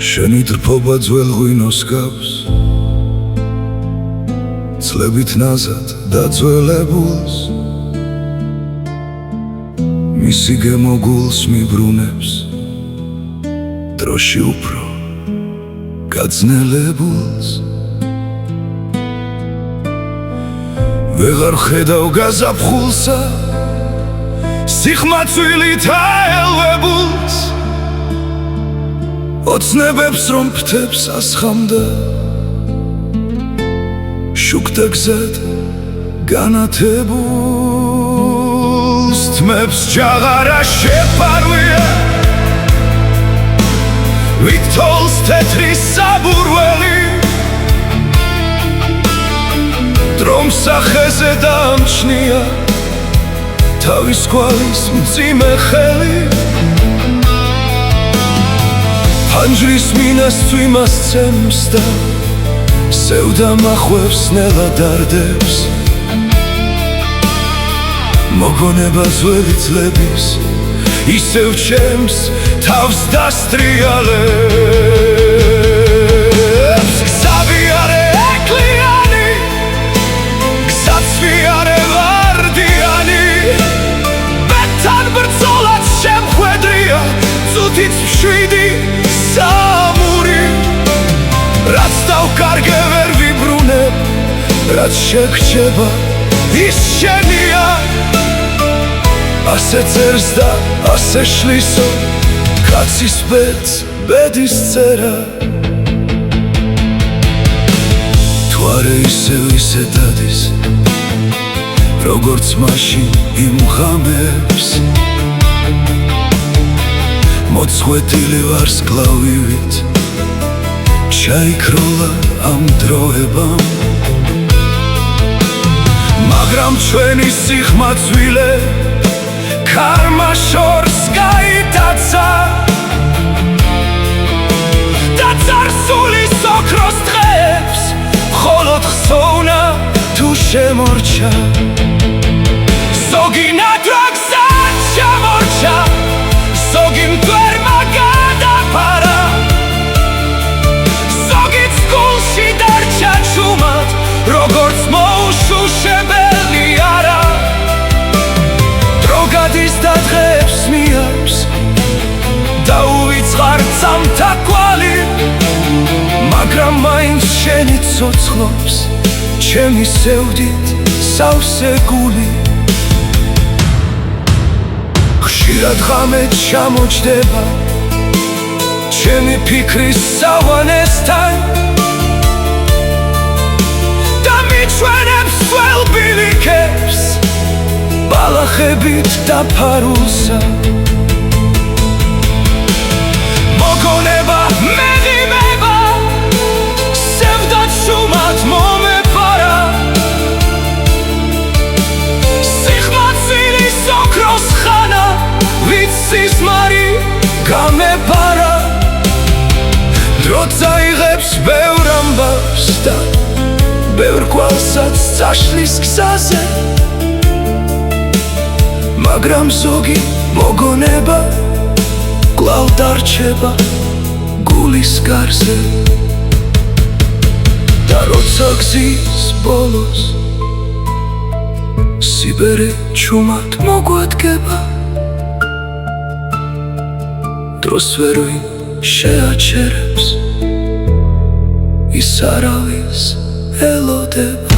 შენი დრფობა ძველ ღვინოს გავს წლებით ნაზად დაძველებულს მისი გემო გულს მიბრუნებს დროში უფრო გაძნელებულს ვეღარ ხედავ გაზაფხულსა სიხმაცვილით აელვებულს ოცნებებს რომ ფრთებს ასხამდა შუქდა გზად განათებულს თმებს ჯაღარა შეფარვია ვიქთოლს თეთრი საბურველი დრომ სახეზე დამჩნია თავის კვალის მძიმე ხელი ფანჯრის მინას წვიმას ცემს და სევდა მახვევს ნელა დარდებს მოგონება ძველი წლების ისევ ჩემს თავს დასტრიალებს გზავიარე ეკლიანი გზაცვიარე ვარდიანი ბეთან ბრძოლაც შემხვედრია წუთიც მშვიდი სამური რაც დავკარგე ვერ ვიბრუნებ რაც შეგრჩება ის შენია ასე წერს და ასე შლისო კაცის ბედს ბედის წერა თუ არა ისევ ისე დადის როგორც მაშინ იმ ღამებს მოწყვეტილი ვარ სკლავივით ჩაიქროლა ამ დროებამ მაგრამ ჩვენი სიხმაცვილე ქარმა შორს გაიტაცა და წარსულის ოქროს დღეებს მხოლოდ ხსოვნა თუ შემორჩა ზოგი ნადვაგზად ჩამორჩა ზოგი მტვერმა გადაფარა ზოგიც გულში დარჩა ჩუმად როგორც მოუშუშებელი არა გადის და დღეებს მიარს დაუვიწყარ წამთა კვალი მაგრამ მაინც შენი ცოცხლობს ჩემი სევდით სავსე გული ხშირად ღამე ჩამოჯდება ჩემი ფიქრის სავანესთან და მიჩვენებს ძველ ბილიქებს ბალახებით დაფარულსა მოგონება მედიმება სევდად შუმად მომეფარა სიხმაცილის ოქროს ხანა ვით სიზმარი გამეფარა დრო წაიღებს ბევრ ამბავს და ბევრ კვალსაც წაშლის გზაზე მაგრამ ზოგი მოგონება კვლავ დარჩება გულის გარზე და როცა გზის ბოლოს სიბერე ჩუმად მოგვადგება დროს ვერვინ შეაჩერებს ის არავის ელოდება